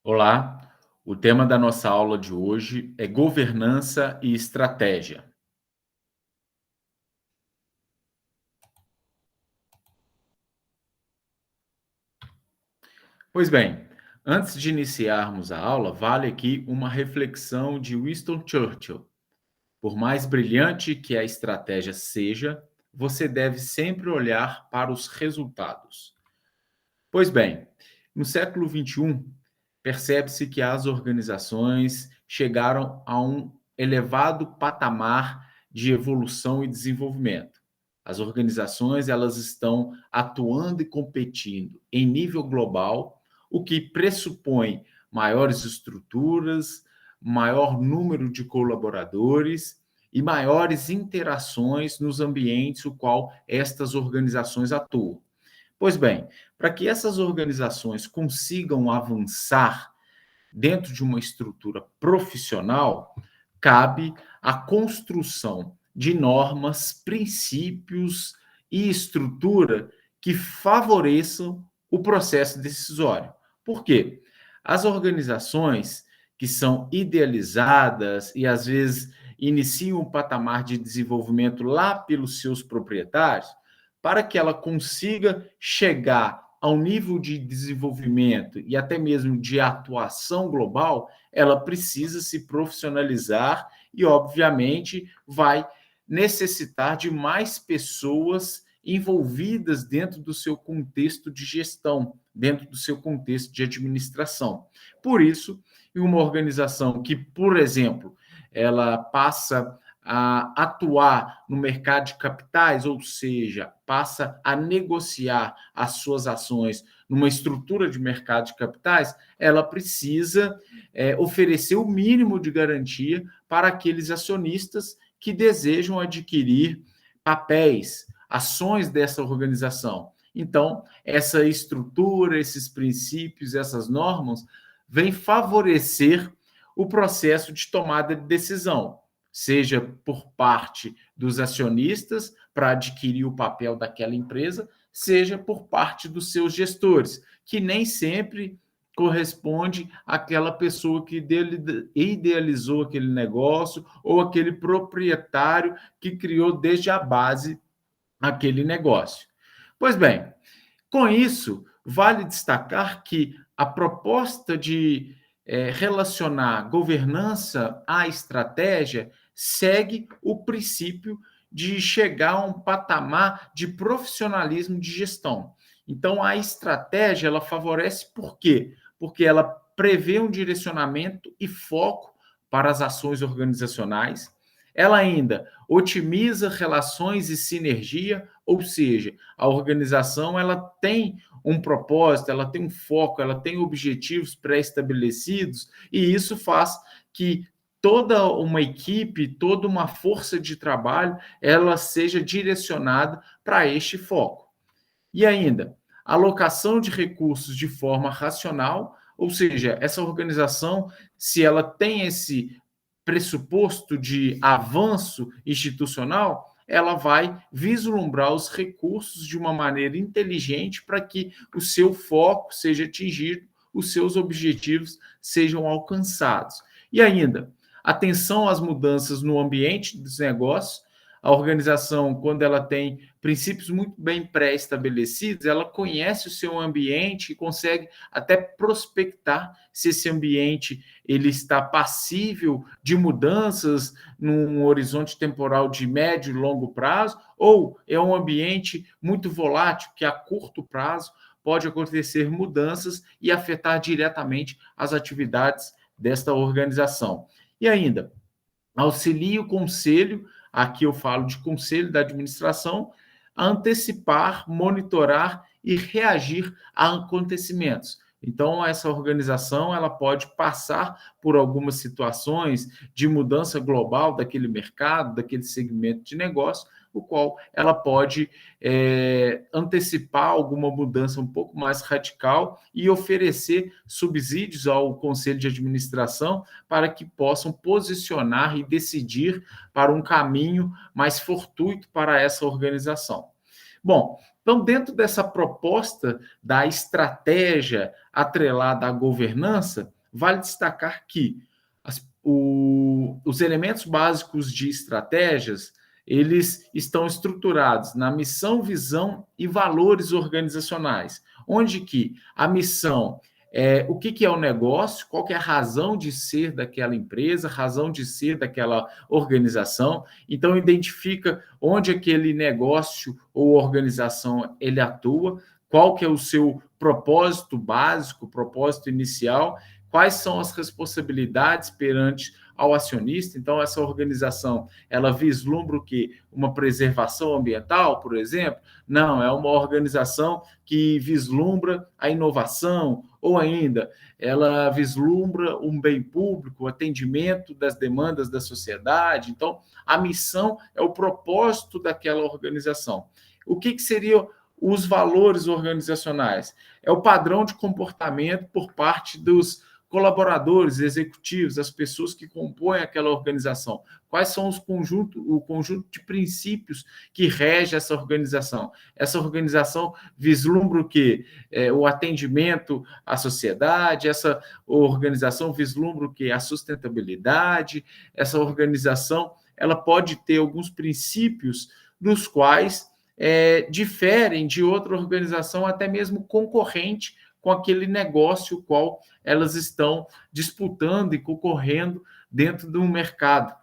Olá, o tema da nossa aula de hoje é governança e estratégia. Pois bem, antes de iniciarmos a aula, vale aqui uma reflexão de Winston Churchill. Por mais brilhante que a estratégia seja, você deve sempre olhar para os resultados. Pois bem, no século XXI, percebe-se que as organizações chegaram a um elevado patamar de evolução e desenvolvimento. As organizações elas estão atuando e competindo em nível global, o que pressupõe maiores estruturas, maior número de colaboradores e maiores interações nos ambientes no qual estas organizações atuam. Pois bem, para que essas organizações consigam avançar dentro de uma estrutura profissional, cabe a construção de normas, princípios e estrutura que favoreçam o processo decisório. Por quê? As organizações que são idealizadas e às vezes iniciam um patamar de desenvolvimento lá pelos seus proprietários, para que ela consiga chegar ao nível de desenvolvimento e até mesmo de atuação global, ela precisa se profissionalizar e, obviamente, vai necessitar de mais pessoas envolvidas dentro do seu contexto de gestão, dentro do seu contexto de administração. Por isso, em uma organização que, por exemplo, ela passa a atuar no mercado de capitais, ou seja, passa a negociar as suas ações numa estrutura de mercado de capitais, ela precisa oferecer o mínimo de garantia para aqueles acionistas que desejam adquirir papéis, ações dessa organização. Então, essa estrutura, esses princípios, essas normas, vêm favorecer o processo de tomada de decisão, seja por parte dos acionistas para adquirir o papel daquela empresa, seja por parte dos seus gestores, que nem sempre corresponde àquela pessoa que idealizou aquele negócio ou aquele proprietário que criou desde a base aquele negócio. Pois bem, com isso, vale destacar que a proposta de relacionar governança à estratégia segue o princípio de chegar a um patamar de profissionalismo de gestão. Então, a estratégia ela favorece por quê? Porque ela prevê um direcionamento e foco para as ações organizacionais. Ela ainda otimiza relações e sinergia, ou seja, a organização ela tem um propósito, ela tem um foco, ela tem objetivos pré-estabelecidos, e isso faz que toda uma equipe, toda uma força de trabalho, ela seja direcionada para este foco. E ainda, alocação de recursos de forma racional, ou seja, essa organização, se ela tem esse pressuposto de avanço institucional, ela vai vislumbrar os recursos de uma maneira inteligente para que o seu foco seja atingido, os seus objetivos sejam alcançados. E ainda, atenção às mudanças no ambiente dos negócios. A organização, quando ela tem princípios muito bem pré-estabelecidos, ela conhece o seu ambiente e consegue até prospectar se esse ambiente ele está passível de mudanças num horizonte temporal de médio e longo prazo, ou é um ambiente muito volátil que a curto prazo pode acontecer mudanças e afetar diretamente as atividades desta organização. E ainda, auxilie o conselho, aqui eu falo de conselho da administração, a antecipar, monitorar e reagir a acontecimentos. Então, essa organização ela pode passar por algumas situações de mudança global daquele mercado, daquele segmento de negócio, o qual ela pode antecipar alguma mudança um pouco mais radical e oferecer subsídios ao conselho de administração para que possam posicionar e decidir para um caminho mais fortuito para essa organização. Bom, Então, dentro dessa proposta da estratégia atrelada à governança, vale destacar que os elementos básicos de estratégias, eles estão estruturados na missão, visão e valores organizacionais, onde que a missão é o que é o negócio, qual que é a razão de ser daquela empresa, razão de ser daquela organização. Então, identifica onde aquele negócio ou organização ele atua, qual que é o seu propósito básico, propósito inicial, quais são as responsabilidades perante ao acionista. Então, essa organização, ela vislumbra o quê? Uma preservação ambiental, por exemplo? Não, é uma organização que vislumbra a inovação, ou ainda, ela vislumbra um bem público, o atendimento das demandas da sociedade. Então, a missão é o propósito daquela organização. O que seriam os valores organizacionais? É o padrão de comportamento por parte dos colaboradores, executivos, as pessoas que compõem aquela organização. Quais são o conjunto de princípios que rege essa organização? Essa organização vislumbra o quê? O atendimento à sociedade, essa organização vislumbra o quê? A sustentabilidade, essa organização ela pode ter alguns princípios dos quais diferem de outra organização, até mesmo concorrente com aquele negócio qual elas estão disputando e concorrendo dentro do mercado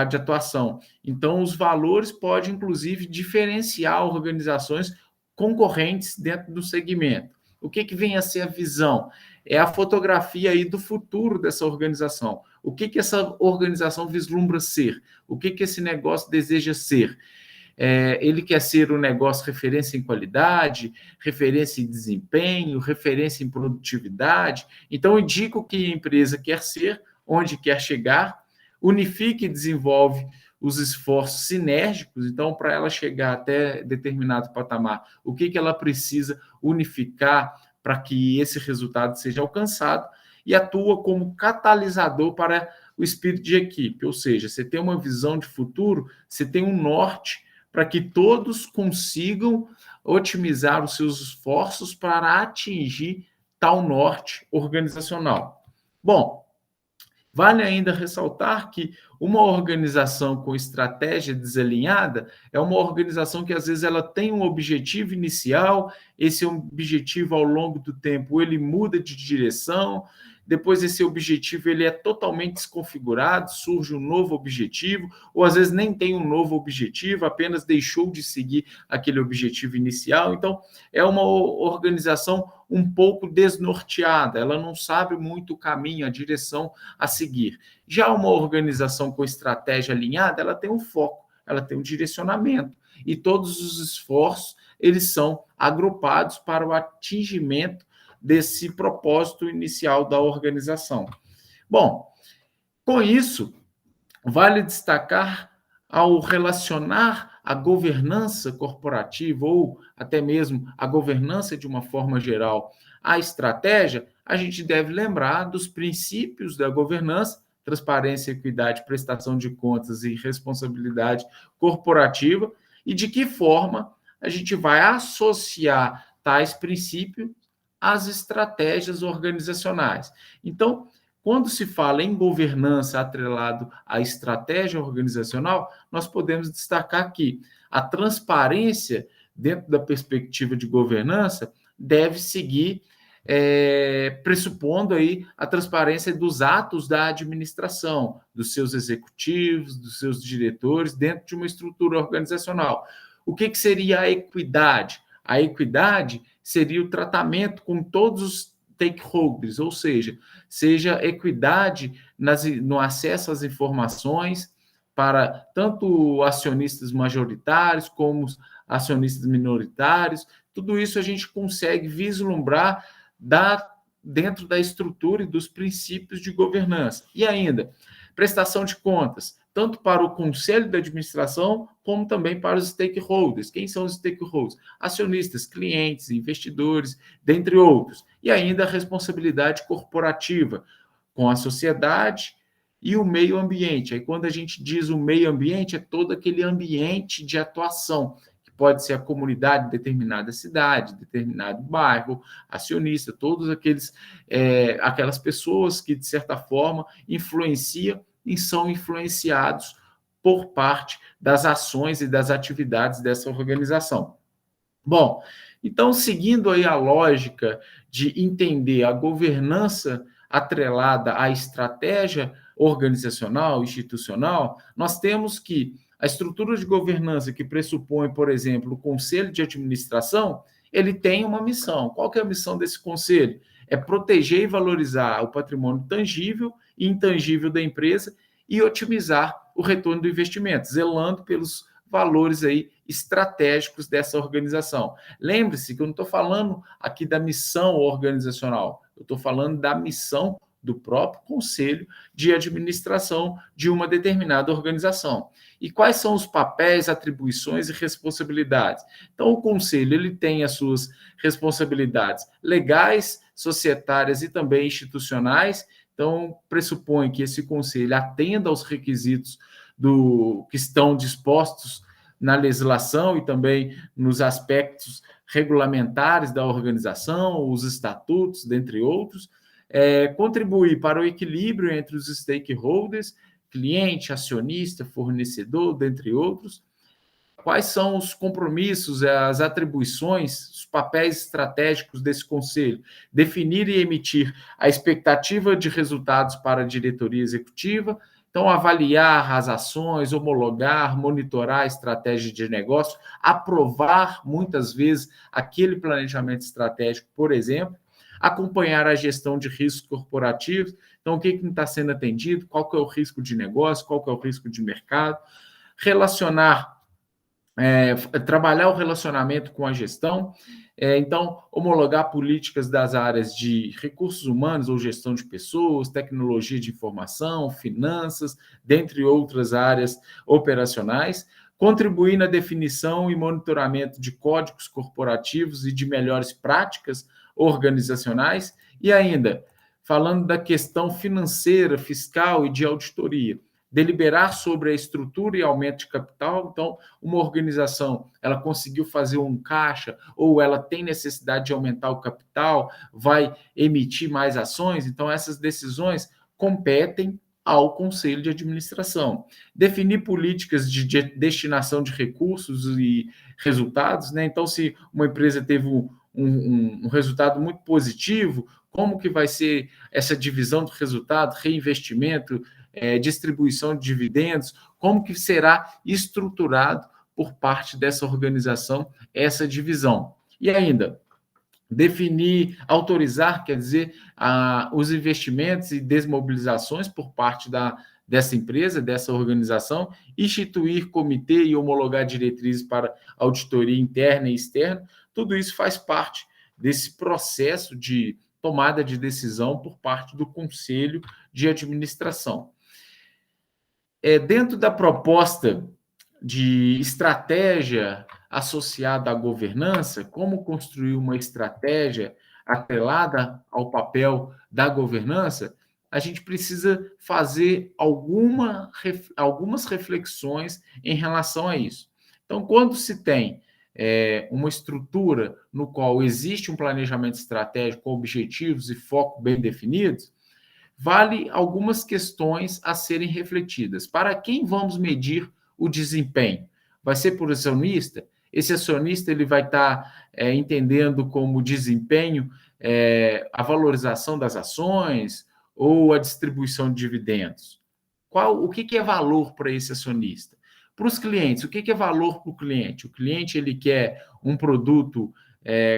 de atuação. Então, os valores podem, inclusive, diferenciar organizações concorrentes dentro do segmento. O que vem a ser a visão? É a fotografia aí do futuro dessa organização. O que essa organização vislumbra ser? O que esse negócio deseja ser? Ele quer ser um negócio referência em qualidade, referência em desempenho, referência em produtividade. Então, indica o que a empresa quer ser, onde quer chegar, unifica e desenvolve os esforços sinérgicos. Então, para ela chegar até determinado patamar, o que ela precisa unificar para que esse resultado seja alcançado, e atua como catalisador para o espírito de equipe. Ou seja, você tem uma visão de futuro, você tem um norte para que todos consigam otimizar os seus esforços para atingir tal norte organizacional. Bom, vale ainda ressaltar que uma organização com estratégia desalinhada é uma organização que, às vezes, ela tem um objetivo inicial, esse objetivo, ao longo do tempo, ele muda de direção, depois esse objetivo ele é totalmente desconfigurado, surge um novo objetivo, ou às vezes nem tem um novo objetivo, apenas deixou de seguir aquele objetivo inicial. Então, é uma organização um pouco desnorteada, ela não sabe muito o caminho, a direção a seguir. Já uma organização com estratégia alinhada, ela tem um foco, ela tem um direcionamento, e todos os esforços, eles são agrupados para o atingimento desse propósito inicial da organização. Bom, com isso, vale destacar, ao relacionar a governança corporativa ou até mesmo a governança de uma forma geral à estratégia, a gente deve lembrar dos princípios da governança: transparência, equidade, prestação de contas e responsabilidade corporativa, e de que forma a gente vai associar tais princípios às estratégias organizacionais. Então, quando se fala em governança atrelado à estratégia organizacional, nós podemos destacar que a transparência, dentro da perspectiva de governança, deve seguir pressupondo aí a transparência dos atos da administração, dos seus executivos, dos seus diretores, dentro de uma estrutura organizacional. O que seria a equidade? A equidade seria o tratamento com todos os stakeholders, ou seja equidade no acesso às informações para tanto acionistas majoritários como acionistas minoritários. Tudo isso a gente consegue vislumbrar dentro da estrutura e dos princípios de governança. E ainda, prestação de contas, tanto para o conselho de administração, como também para os stakeholders. Quem são os stakeholders? Acionistas, clientes, investidores, dentre outros. E ainda a responsabilidade corporativa com a sociedade e o meio ambiente. Aí, quando a gente diz o meio ambiente, é todo aquele ambiente de atuação, que pode ser a comunidade de determinada cidade, determinado bairro, acionista, todos aquelas pessoas que, de certa forma, influenciam e são influenciados por parte das ações e das atividades dessa organização. Bom, então, seguindo aí a lógica de entender a governança atrelada à estratégia organizacional, institucional, nós temos que a estrutura de governança que pressupõe, por exemplo, o conselho de administração, ele tem uma missão. Qual que é a missão desse conselho? É proteger e valorizar o patrimônio tangível e intangível da empresa e otimizar o retorno do investimento, zelando pelos valores aí estratégicos dessa organização. Lembre-se que eu não estou falando aqui da missão organizacional, eu estou falando da missão do próprio conselho de administração de uma determinada organização. E quais são os papéis, atribuições e responsabilidades? Então, o conselho ele tem as suas responsabilidades legais, societárias e também institucionais. Então, pressupõe que esse conselho atenda aos requisitos que estão dispostos na legislação e também nos aspectos regulamentares da organização, os estatutos, dentre outros, contribuir para o equilíbrio entre os stakeholders, cliente, acionista, fornecedor, dentre outros. Quais são os compromissos, as atribuições, os papéis estratégicos desse conselho? Definir e emitir a expectativa de resultados para a diretoria executiva. Então, avaliar as ações, homologar, monitorar a estratégia de negócio, aprovar, muitas vezes, aquele planejamento estratégico, por exemplo, acompanhar a gestão de riscos corporativos. Então, o que não está sendo atendido, qual que é o risco de negócio, qual que é o risco de mercado, trabalhar o relacionamento com a gestão, então, homologar políticas das áreas de recursos humanos ou gestão de pessoas, tecnologia de informação, finanças, dentre outras áreas operacionais, contribuir na definição e monitoramento de códigos corporativos e de melhores práticas organizacionais, e ainda, falando da questão financeira, fiscal e de auditoria, deliberar sobre a estrutura e aumento de capital. Então, uma organização, ela conseguiu fazer um caixa ou ela tem necessidade de aumentar o capital, vai emitir mais ações. Então, essas decisões competem ao conselho de administração. Definir políticas de destinação de recursos e resultados, né? Então, se uma empresa teve um resultado muito positivo, como que vai ser essa divisão do resultado, reinvestimento, distribuição de dividendos, como que será estruturado por parte dessa organização essa divisão. E ainda, definir, autorizar, quer dizer, os investimentos e desmobilizações por parte dessa empresa, dessa organização, instituir comitê e homologar diretrizes para auditoria interna e externa, tudo isso faz parte desse processo de tomada de decisão por parte do conselho de administração. Dentro da proposta de estratégia associada à governança, como construir uma estratégia atrelada ao papel da governança, a gente precisa fazer algumas reflexões em relação a isso. Então, quando se tem uma estrutura no qual existe um planejamento estratégico com objetivos e foco bem definidos, vale algumas questões a serem refletidas. Para quem vamos medir o desempenho? Vai ser por acionista? Esse acionista ele vai estar entendendo como desempenho a valorização das ações ou a distribuição de dividendos? O que é valor para esse acionista? Para os clientes, o que é valor para o cliente? O cliente ele quer um produto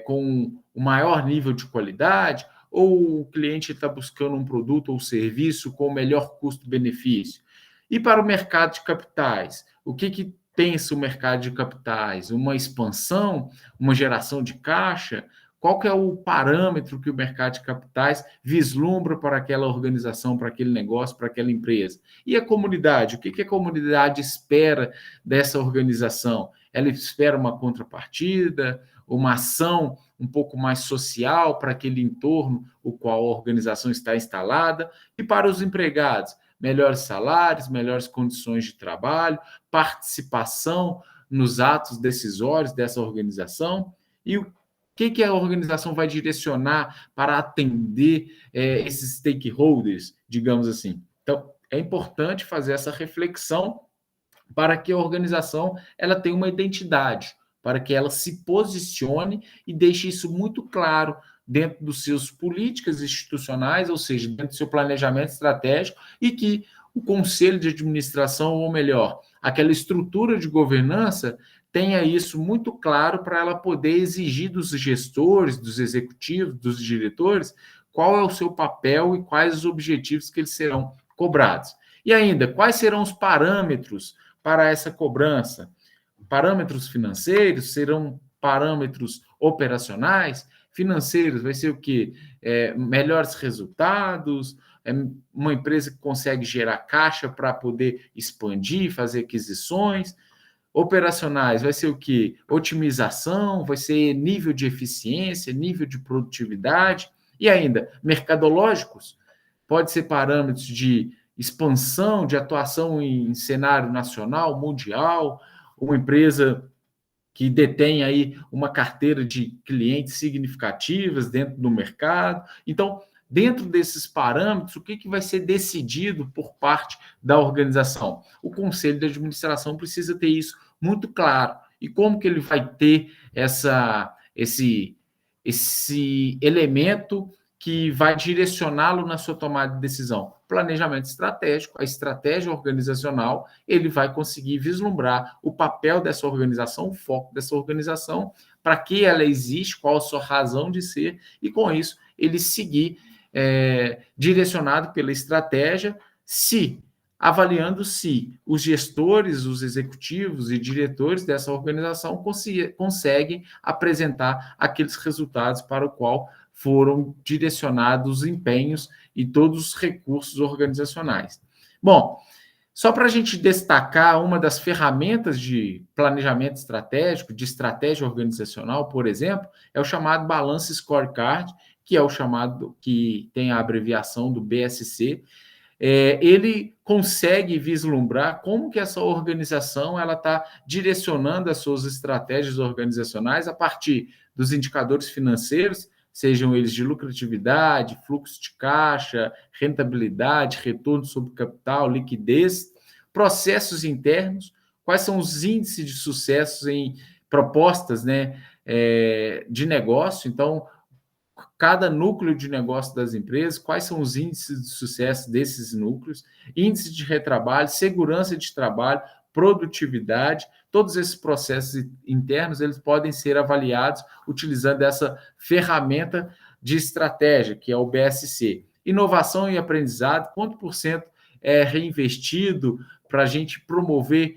com o maior nível de qualidade, ou o cliente está buscando um produto ou serviço com o melhor custo-benefício? E para o mercado de capitais, o que pensa o mercado de capitais? Uma expansão, uma geração de caixa? Qual que é o parâmetro que o mercado de capitais vislumbra para aquela organização, para aquele negócio, para aquela empresa? E a comunidade? O que a comunidade espera dessa organização? Ela espera uma contrapartida, uma ação um pouco mais social para aquele entorno o qual a organização está instalada? E para os empregados, melhores salários, melhores condições de trabalho, participação nos atos decisórios dessa organização e o que a organização vai direcionar para atender esses stakeholders, digamos assim. Então, é importante fazer essa reflexão para que a organização ela tenha uma identidade, para que ela se posicione e deixe isso muito claro dentro dos seus políticas institucionais, ou seja, dentro do seu planejamento estratégico, e que o conselho de administração, ou melhor, aquela estrutura de governança, tenha isso muito claro para ela poder exigir dos gestores, dos executivos, dos diretores, qual é o seu papel e quais os objetivos que eles serão cobrados. E ainda, quais serão os parâmetros para essa cobrança? Parâmetros financeiros, serão parâmetros operacionais? Financeiros vai ser o quê? Melhores resultados, uma empresa que consegue gerar caixa para poder expandir, fazer aquisições. Operacionais vai ser o quê? Otimização, vai ser nível de eficiência, nível de produtividade. E ainda, mercadológicos, pode ser parâmetros de expansão, de atuação em cenário nacional, mundial, uma empresa que detém aí uma carteira de clientes significativas dentro do mercado. Então, dentro desses parâmetros, o que vai ser decidido por parte da organização? O conselho de administração precisa ter isso muito claro. E como que ele vai ter esse elemento que vai direcioná-lo na sua tomada de decisão? Planejamento estratégico, a estratégia organizacional, ele vai conseguir vislumbrar o papel dessa organização, o foco dessa organização, para que ela existe, qual a sua razão de ser, e com isso ele seguir direcionado pela estratégia, avaliando se os gestores, os executivos e diretores dessa organização conseguem apresentar aqueles resultados para o qual foram direcionados os empenhos e todos os recursos organizacionais. Bom, só para a gente destacar uma das ferramentas de planejamento estratégico, de estratégia organizacional, por exemplo, é o chamado Balance Scorecard, que é o chamado, que tem a abreviação do BSC. Ele consegue vislumbrar como que essa organização ela está direcionando as suas estratégias organizacionais a partir dos indicadores financeiros, sejam eles de lucratividade, fluxo de caixa, rentabilidade, retorno sobre capital, liquidez, processos internos, quais são os índices de sucesso em propostas, né, de negócio. Então, cada núcleo de negócio das empresas, quais são os índices de sucesso desses núcleos, índice de retrabalho, segurança de trabalho, produtividade, todos esses processos internos, eles podem ser avaliados utilizando essa ferramenta de estratégia, que é o BSC. Inovação e aprendizado, quanto por cento é reinvestido para a gente promover,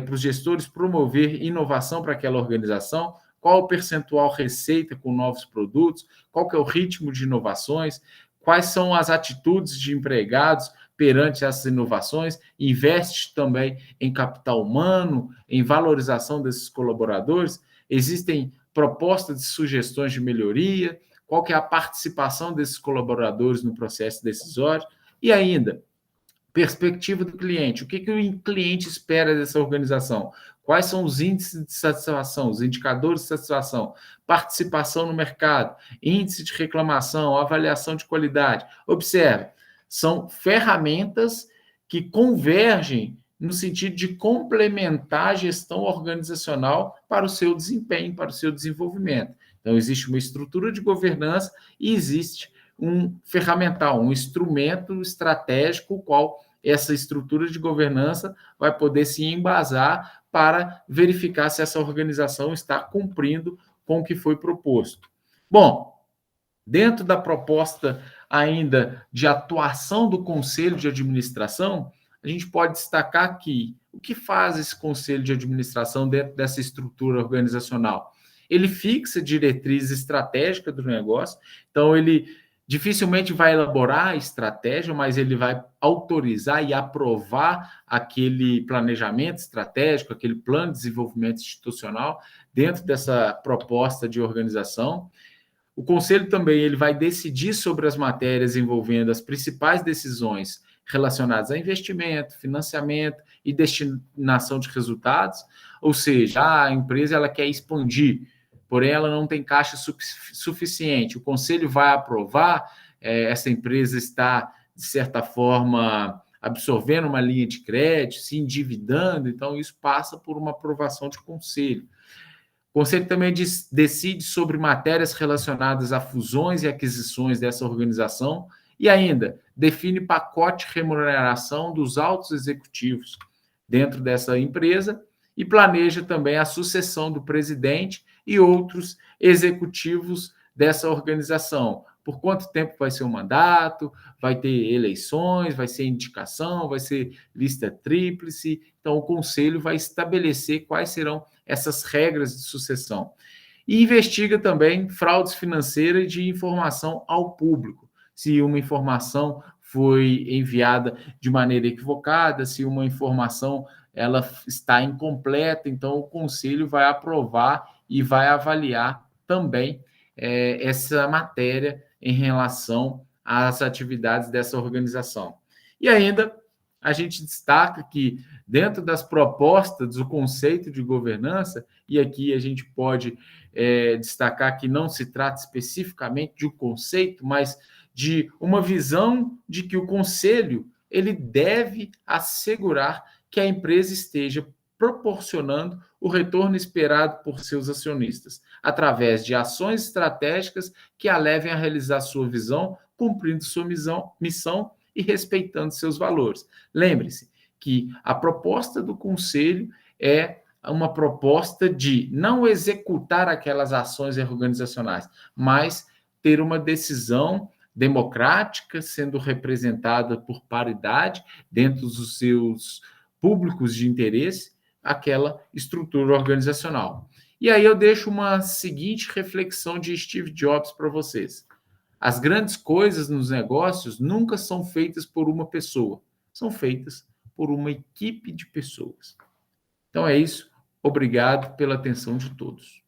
para os gestores promover inovação para aquela organização, qual o percentual receita com novos produtos, qual que é o ritmo de inovações, quais são as atitudes de empregados perante essas inovações, investe também em capital humano, em valorização desses colaboradores, existem propostas de sugestões de melhoria, qual que é a participação desses colaboradores no processo decisório, e ainda, perspectiva do cliente, o que o cliente espera dessa organização? Quais são os índices de satisfação, os indicadores de satisfação, participação no mercado, índice de reclamação, avaliação de qualidade? Observe, são ferramentas que convergem no sentido de complementar a gestão organizacional para o seu desempenho, para o seu desenvolvimento. Então, existe uma estrutura de governança e existe um ferramental, um instrumento estratégico, o qual essa estrutura de governança vai poder se embasar para verificar se essa organização está cumprindo com o que foi proposto. Bom, dentro da proposta ainda de atuação do Conselho de Administração, a gente pode destacar que o que faz esse Conselho de Administração dentro dessa estrutura organizacional? Ele fixa diretriz estratégica do negócio, então ele dificilmente vai elaborar a estratégia, mas ele vai autorizar e aprovar aquele planejamento estratégico, aquele plano de desenvolvimento institucional dentro dessa proposta de organização. O conselho também ele vai decidir sobre as matérias envolvendo as principais decisões relacionadas a investimento, financiamento e destinação de resultados, ou seja, a empresa ela quer expandir, porém ela não tem caixa suficiente. O conselho vai aprovar, essa empresa está, de certa forma, absorvendo uma linha de crédito, se endividando, então isso passa por uma aprovação de conselho. O conselho também decide sobre matérias relacionadas a fusões e aquisições dessa organização e ainda define pacote de remuneração dos altos executivos dentro dessa empresa e planeja também a sucessão do presidente e outros executivos dessa organização. Por quanto tempo vai ser o mandato, vai ter eleições, vai ser indicação, vai ser lista tríplice. Então, o conselho vai estabelecer quais serão essas regras de sucessão. E investiga também fraudes financeiras de informação ao público. Se uma informação foi enviada de maneira equivocada, se uma informação ela está incompleta, então o conselho vai aprovar e vai avaliar também essa matéria em relação às atividades dessa organização. E ainda a gente destaca que dentro das propostas do conceito de governança, e aqui a gente pode destacar que não se trata especificamente de um conceito, mas de uma visão de que o conselho ele deve assegurar que a empresa esteja proporcionando o retorno esperado por seus acionistas, através de ações estratégicas que a levem a realizar sua visão, cumprindo sua missão e respeitando seus valores. Lembre-se que a proposta do conselho é uma proposta de não executar aquelas ações organizacionais, mas ter uma decisão democrática, sendo representada por paridade dentro dos seus públicos de interesse, aquela estrutura organizacional. E aí eu deixo uma seguinte reflexão de Steve Jobs para vocês. As grandes coisas nos negócios nunca são feitas por uma pessoa, são feitas por uma equipe de pessoas. Então é isso. Obrigado pela atenção de todos.